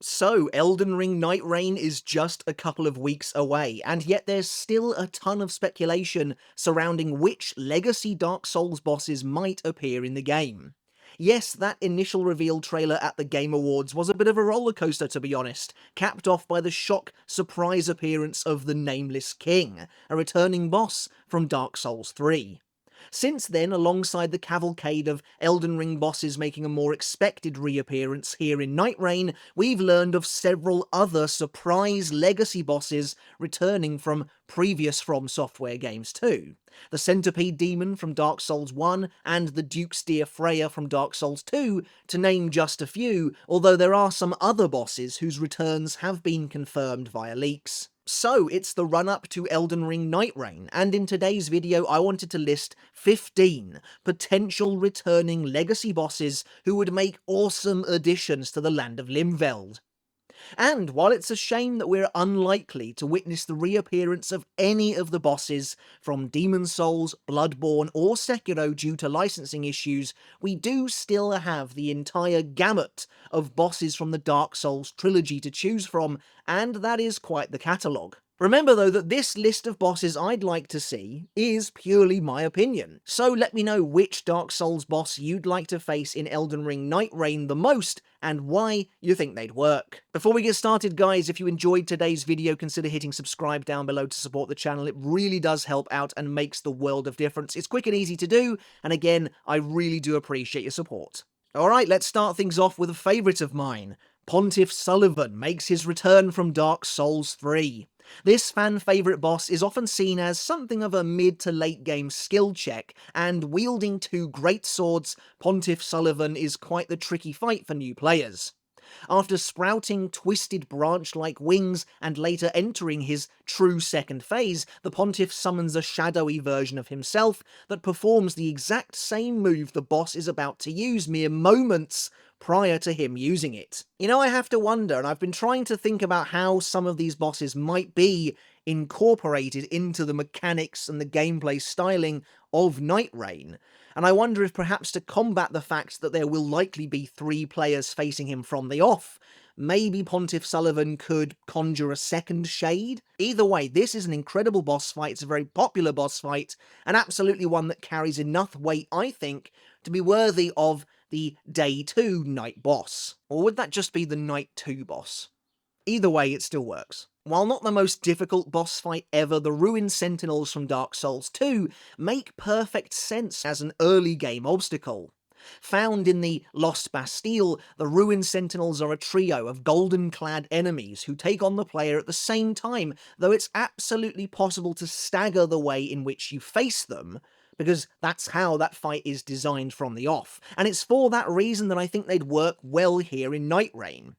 So, Elden Ring Nightreign is just a couple of weeks away, and yet there's still a ton of speculation surrounding which legacy Dark Souls bosses might appear in the game. Yes, that initial reveal trailer at the Game Awards was a bit of a rollercoaster, to be honest, capped off by the shock surprise appearance of the Nameless King, a returning boss from Dark Souls 3. Since then, alongside the cavalcade of Elden Ring bosses making a more expected reappearance here in Nightreign, we've learned of several other surprise legacy bosses returning from previous FromSoftware games too. The Centipede Demon from Dark Souls 1 and the Duke's Dear Freya from Dark Souls 2, to name just a few, although there are some other bosses whose returns have been confirmed via leaks. So, it's the run-up to Elden Ring Nightreign, and in today's video I wanted to list 15 potential returning legacy bosses who would make awesome additions to the land of Limveld. And while it's a shame that we're unlikely to witness the reappearance of any of the bosses from Demon Souls, Bloodborne, or Sekiro due to licensing issues, we do still have the entire gamut of bosses from the Dark Souls trilogy to choose from, and that is quite the catalogue. Remember though that this list of bosses I'd like to see is purely my opinion, so let me know which Dark Souls boss you'd like to face in Elden Ring Nightreign the most, and why you think they'd work. Before we get started guys, if you enjoyed today's video, consider hitting subscribe down below to support the channel. It really does help out and makes the world of difference. It's quick and easy to do, and again, I really do appreciate your support. Alright, let's start things off with a favourite of mine. Pontiff Sullivan makes his return from Dark Souls 3. This fan-favourite boss is often seen as something of a mid to late game skill check, and wielding two great swords, Pontiff Sullivan is quite the tricky fight for new players. After sprouting twisted branch-like wings and later entering his true second phase, the Pontiff summons a shadowy version of himself that performs the exact same move the boss is about to use mere moments prior to him using it. You know, I have to wonder, and I've been trying to think about how some of these bosses might be incorporated into the mechanics and the gameplay styling of Nightreign, and I wonder if perhaps to combat the fact that there will likely be 3 players facing him from the off, maybe Pontiff Sullivan could conjure a second shade? Either way, this is an incredible boss fight, it's a very popular boss fight, and absolutely one that carries enough weight, I think, to be worthy of the Day 2 Night boss. Or would that just be the Night 2 boss? Either way, it still works. While not the most difficult boss fight ever, the Ruined Sentinels from Dark Souls 2 make perfect sense as an early game obstacle. Found in the Lost Bastille, the Ruined Sentinels are a trio of golden-clad enemies who take on the player at the same time, though it's absolutely possible to stagger the way in which you face them, because that's how that fight is designed from the off, and it's for that reason that I think they'd work well here in Nightreign.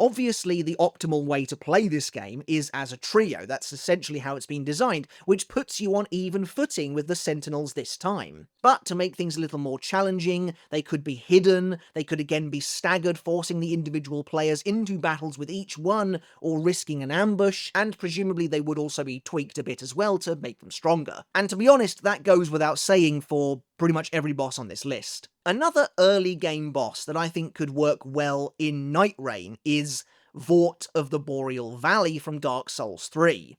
Obviously, the optimal way to play this game is as a trio, that's essentially how it's been designed, which puts you on even footing with the Sentinels this time. But to make things a little more challenging, they could be hidden, they could again be staggered, forcing the individual players into battles with each one, or risking an ambush, and presumably they would also be tweaked a bit as well to make them stronger. And to be honest, that goes without saying for pretty much every boss on this list. Another early game boss that I think could work well in Nightreign is Vort of the Boreal Valley from Dark Souls 3.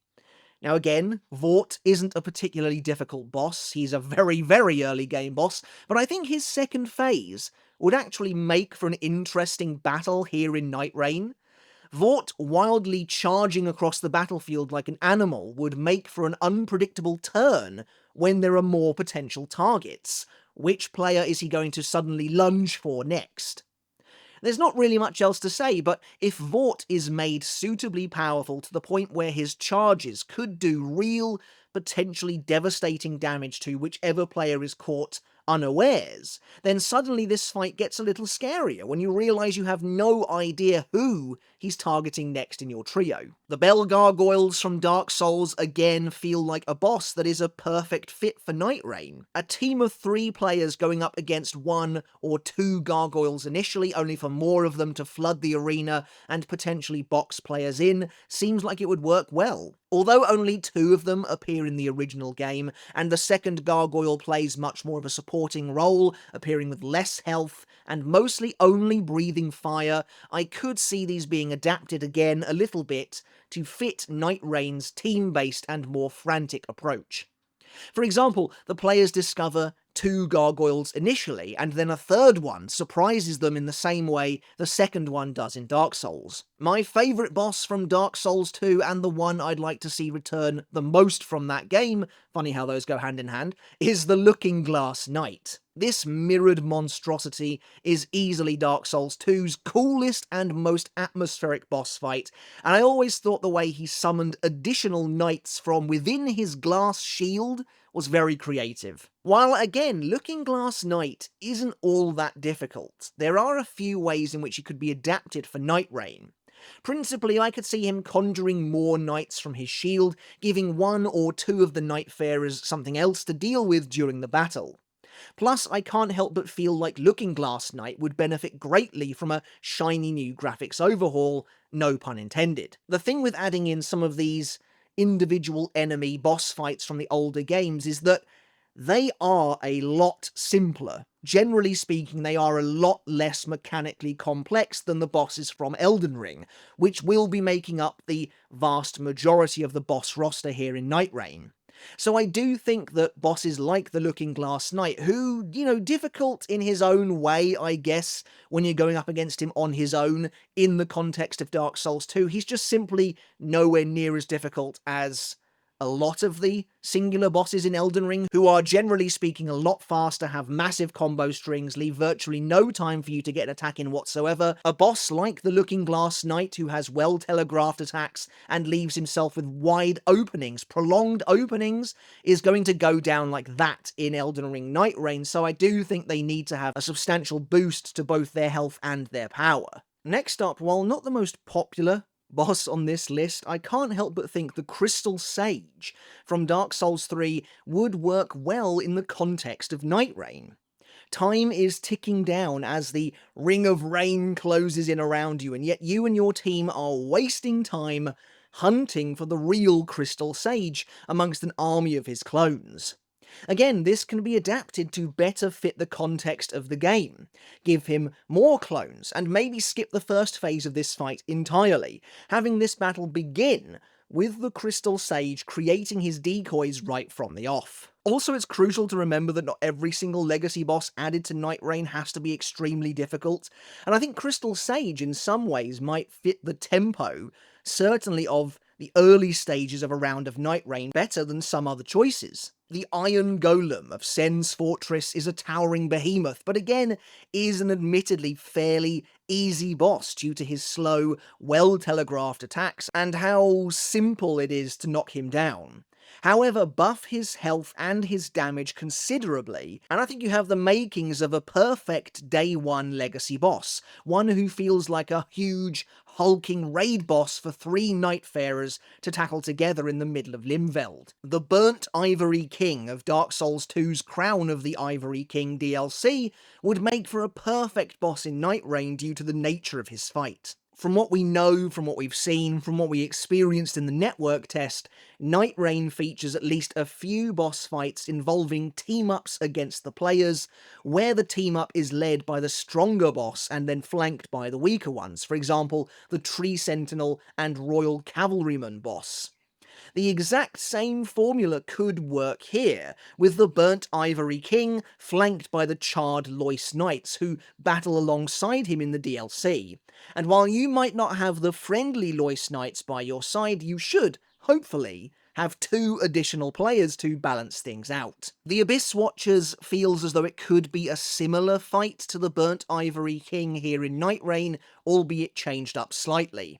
Now again, Vort isn't a particularly difficult boss, he's a very, very early game boss, but I think his second phase would actually make for an interesting battle here in Nightreign. Vort wildly charging across the battlefield like an animal would make for an unpredictable turn when there are more potential targets. Which player is he going to suddenly lunge for next? There's not really much else to say, but if Vort is made suitably powerful to the point where his charges could do real, potentially devastating damage to whichever player is caught unawares, then suddenly this fight gets a little scarier when you realise you have no idea who he's targeting next in your trio. The Bell Gargoyles from Dark Souls again feel like a boss that is a perfect fit for Nightreign. A team of 3 players going up against 1 or 2 gargoyles initially, only for more of them to flood the arena and potentially box players in, seems like it would work well. Although only 2 of them appear in the original game, and the second gargoyle plays much more of a supporting role, appearing with less health, and mostly only breathing fire, I could see these being being adapted again a little bit to fit Nightraign's team-based and more frantic approach. For example, the players discover 2 gargoyles initially, and then a third one surprises them in the same way the second one does in Dark Souls. My favourite boss from Dark Souls 2, and the one I'd like to see return the most from that game, funny how those go hand in hand, is the Looking Glass Knight. This mirrored monstrosity is easily Dark Souls 2's coolest and most atmospheric boss fight, and I always thought the way he summoned additional knights from within his glass shield was very creative. While again, Looking Glass Knight isn't all that difficult, there are a few ways in which he could be adapted for Nightraign. Principally, I could see him conjuring more knights from his shield, giving 1 or 2 of the Nightfarers something else to deal with during the battle. Plus, I can't help but feel like Looking Glass Knight would benefit greatly from a shiny new graphics overhaul, no pun intended. The thing with adding in some of these individual enemy boss fights from the older games is that they are a lot simpler. Generally speaking, they are a lot less mechanically complex than the bosses from Elden Ring, which will be making up the vast majority of the boss roster here in Nightraign. So I do think that bosses like the Looking Glass Knight, who, difficult in his own way, I guess, when you're going up against him on his own in the context of Dark Souls 2, he's just simply nowhere near as difficult as a lot of the singular bosses in Elden Ring, who are generally speaking a lot faster, have massive combo strings, leave virtually no time for you to get an attack in whatsoever. A boss like the Looking Glass Knight, who has well-telegraphed attacks and leaves himself with wide openings, prolonged openings, is going to go down like that in Elden Ring Nightreign, so I do think they need to have a substantial boost to both their health and their power. Next up, while not the most popular boss on this list, I can't help but think the Crystal Sage from Dark Souls 3 would work well in the context of Nightraign. Time is ticking down as the Ring of Rain closes in around you, and yet you and your team are wasting time hunting for the real Crystal Sage amongst an army of his clones. Again, this can be adapted to better fit the context of the game. Give him more clones, and maybe skip the first phase of this fight entirely, having this battle begin with the Crystal Sage creating his decoys right from the off. Also, it's crucial to remember that not every single legacy boss added to Nightraign has to be extremely difficult, and I think Crystal Sage in some ways might fit the tempo, certainly of the early stages of a round of Nightraign, better than some other choices. The Iron Golem of Sen's Fortress is a towering behemoth, but again is an admittedly fairly easy boss due to his slow, well-telegraphed attacks and how simple it is to knock him down. However, buff his health and his damage considerably, and I think you have the makings of a perfect day 1 legacy boss, one who feels like a huge, hulking raid boss for 3 Nightfarers to tackle together in the middle of Limveld. The Burnt Ivory King of Dark Souls 2's Crown of the Ivory King DLC would make for a perfect boss in Nightraign due to the nature of his fight. From what we know, from what we've seen, from what we experienced in the network test, Nightraign features at least a few boss fights involving team-ups against the players, where the team-up is led by the stronger boss and then flanked by the weaker ones, for example, the Tree Sentinel and Royal Cavalryman boss. The exact same formula could work here, with the Burnt Ivory King flanked by the Charred Lois Knights, who battle alongside him in the DLC. And while you might not have the friendly Lois Knights by your side, you should, hopefully, have 2 additional players to balance things out. The Abyss Watchers feels as though it could be a similar fight to the Burnt Ivory King here in Nightraign, albeit changed up slightly.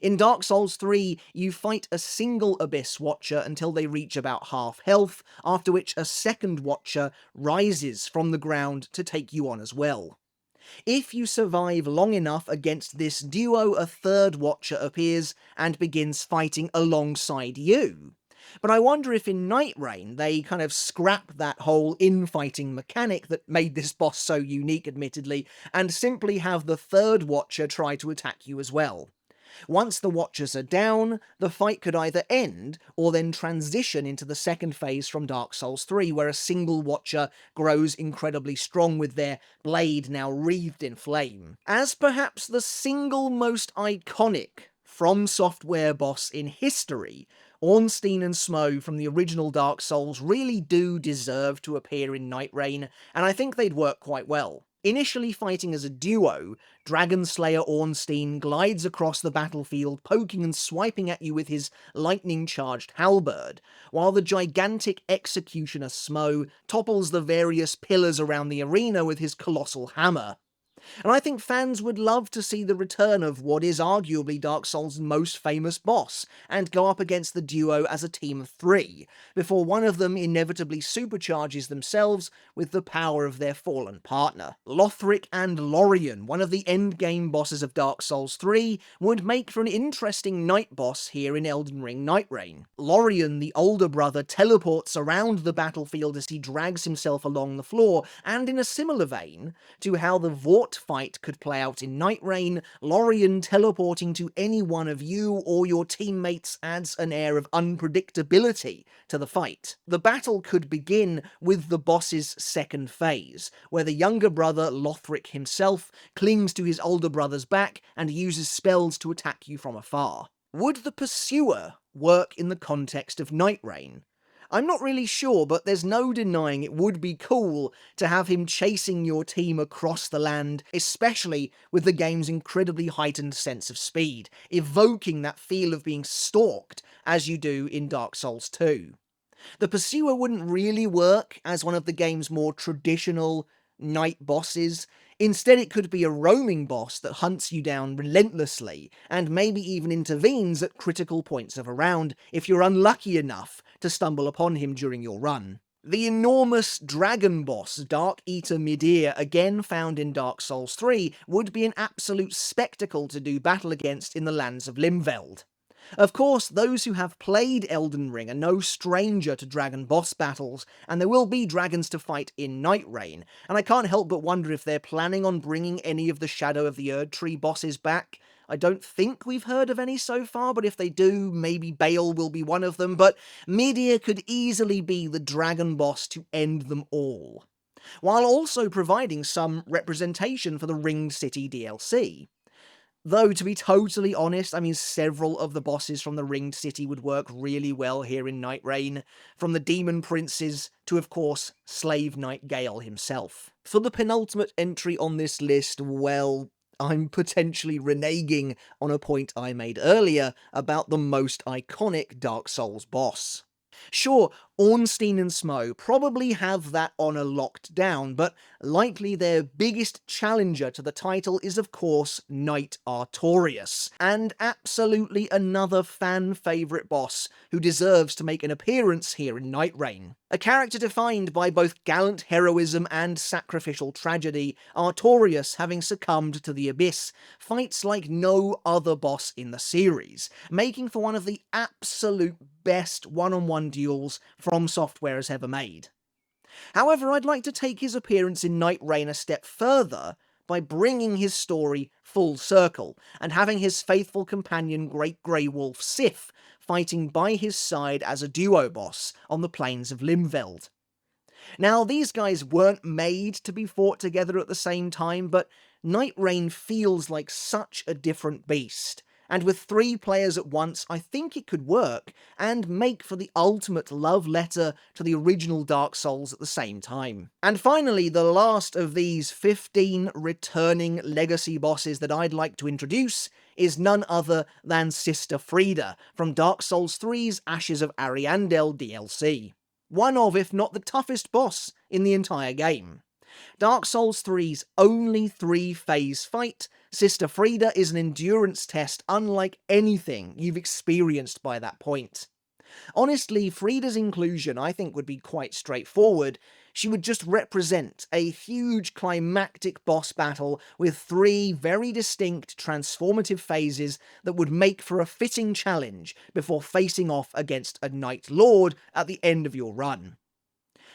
In Dark Souls 3, you fight a single Abyss Watcher until they reach about half health, after which a second Watcher rises from the ground to take you on as well. If you survive long enough against this duo, a third Watcher appears and begins fighting alongside you. But I wonder if in Nightraign they kind of scrap that whole infighting mechanic that made this boss so unique, admittedly, and simply have the third Watcher try to attack you as well. Once the Watchers are down, the fight could either end, or then transition into the second phase from Dark Souls 3, where a single Watcher grows incredibly strong with their blade now wreathed in flame. As perhaps the single most iconic FromSoftware boss in history, Ornstein and Smough from the original Dark Souls really do deserve to appear in Nightreign, and I think they'd work quite well. Initially fighting as a duo, Dragon Slayer Ornstein glides across the battlefield, poking and swiping at you with his lightning-charged halberd, while the gigantic executioner Smough topples the various pillars around the arena with his colossal hammer. And I think fans would love to see the return of what is arguably Dark Souls' most famous boss, and go up against the duo as a team of 3, before one of them inevitably supercharges themselves with the power of their fallen partner. Lothric and Lorien, one of the endgame bosses of Dark Souls 3, would make for an interesting night boss here in Elden Ring Nightreign. Lorien, the older brother, teleports around the battlefield as he drags himself along the floor, and in a similar vein to how the Vort fight could play out in Nightreign, Lorien teleporting to any one of you or your teammates adds an air of unpredictability to the fight. The battle could begin with the boss's second phase, where the younger brother, Lothric himself, clings to his older brother's back and uses spells to attack you from afar. Would the Pursuer work in the context of Nightreign? I'm not really sure, but there's no denying it would be cool to have him chasing your team across the land, especially with the game's incredibly heightened sense of speed, evoking that feel of being stalked as you do in Dark Souls 2. The Pursuer wouldn't really work as one of the game's more traditional night bosses. Instead, it could be a roaming boss that hunts you down relentlessly, and maybe even intervenes at critical points of a round if you're unlucky enough to stumble upon him during your run. The enormous dragon boss, Dark Eater Midir, again found in Dark Souls 3, would be an absolute spectacle to do battle against in the lands of Limveld. Of course, those who have played Elden Ring are no stranger to dragon boss battles, and there will be dragons to fight in Nightreign, and I can't help but wonder if they're planning on bringing any of the Shadow of the Erdtree bosses back. I don't think we've heard of any so far, but if they do, maybe Bale will be one of them, but Midir could easily be the dragon boss to end them all, while also providing some representation for the Ringed City DLC. Though, to be totally honest, I mean, several of the bosses from the Ringed City would work really well here in Nightreign, from the Demon Princes to, of course, Slave Knight Gale himself. For the penultimate entry on this list, well, I'm potentially reneging on a point I made earlier about the most iconic Dark Souls boss. Sure, Ornstein and Smough probably have that honour locked down, but likely their biggest challenger to the title is of course Knight Artorias, and absolutely another fan favourite boss who deserves to make an appearance here in Nightreign. A character defined by both gallant heroism and sacrificial tragedy, Artorias, having succumbed to the Abyss, fights like no other boss in the series, making for one of the absolute best one-on-one duels FromSoftware has ever made. However, I'd like to take his appearance in Nightreign a step further by bringing his story full circle, and having his faithful companion Great Grey Wolf Sif fighting by his side as a duo boss on the plains of Limveld. Now, these guys weren't made to be fought together at the same time, but Nightreign feels like such a different beast, and with 3 players at once, I think it could work, and make for the ultimate love letter to the original Dark Souls at the same time. And finally, the last of these 15 returning legacy bosses that I'd like to introduce is none other than Sister Frieda from Dark Souls 3's Ashes of Ariandel DLC. One of, if not the toughest boss in the entire game. Dark Souls 3's only 3-phase fight, Sister Frieda is an endurance test unlike anything you've experienced by that point. Honestly, Frieda's inclusion I think would be quite straightforward. She would just represent a huge climactic boss battle with 3 very distinct transformative phases that would make for a fitting challenge before facing off against a Night Lord at the end of your run.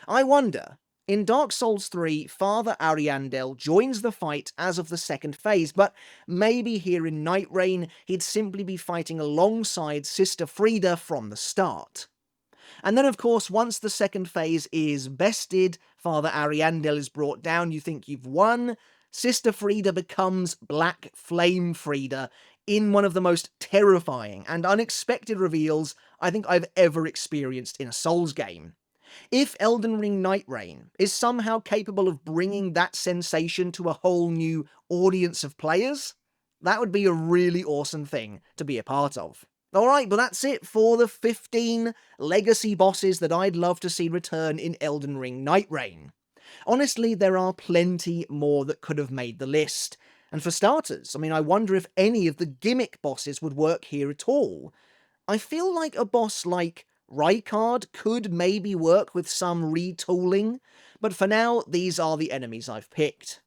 I wonder, In Dark Souls 3, Father Ariandel joins the fight as of the second phase, but maybe here in Nightreign, he'd simply be fighting alongside Sister Frieda from the start. And then, of course, once the second phase is bested, Father Ariandel is brought down, you think you've won, Sister Frieda becomes Black Flame Frieda in one of the most terrifying and unexpected reveals I think I've ever experienced in a Souls game. If Elden Ring Nightreign is somehow capable of bringing that sensation to a whole new audience of players, that would be a really awesome thing to be a part of. Alright, but that's it for the 15 legacy bosses that I'd love to see return in Elden Ring Nightreign. Honestly, there are plenty more that could have made the list. And for starters, I wonder if any of the gimmick bosses would work here at all. I feel like a boss like Rykard could maybe work with some retooling, but for now, these are the enemies I've picked.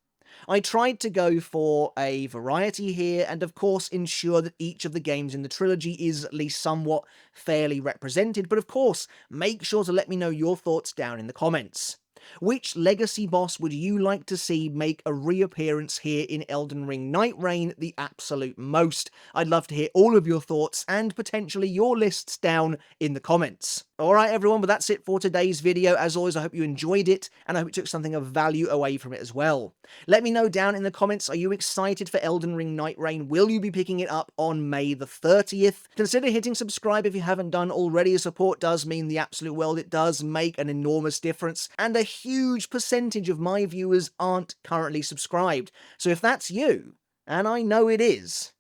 I tried to go for a variety here, and of course ensure that each of the games in the trilogy is at least somewhat fairly represented, but of course, make sure to let me know your thoughts down in the comments. Which legacy boss would you like to see make a reappearance here in Elden Ring Nightreign the absolute most? I'd love to hear all of your thoughts and potentially your lists down in the comments. Alright everyone, but that's it for today's video. As always, I hope you enjoyed it, and I hope you took something of value away from it as well. Let me know down in the comments, are you excited for Elden Ring Nightreign? Will you be picking it up on May the 30th? Consider hitting subscribe if you haven't done already. Support does mean the absolute world. It does make an enormous difference, and a huge percentage of my viewers aren't currently subscribed. So if that's you, and I know it is,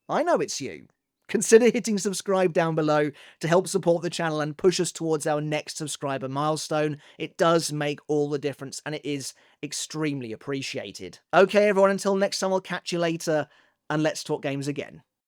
I know it's you, consider hitting subscribe down below to help support the channel and push us towards our next subscriber milestone. It does make all the difference, and it is extremely appreciated. Okay everyone, until next time, I'll catch you later, and let's talk games again.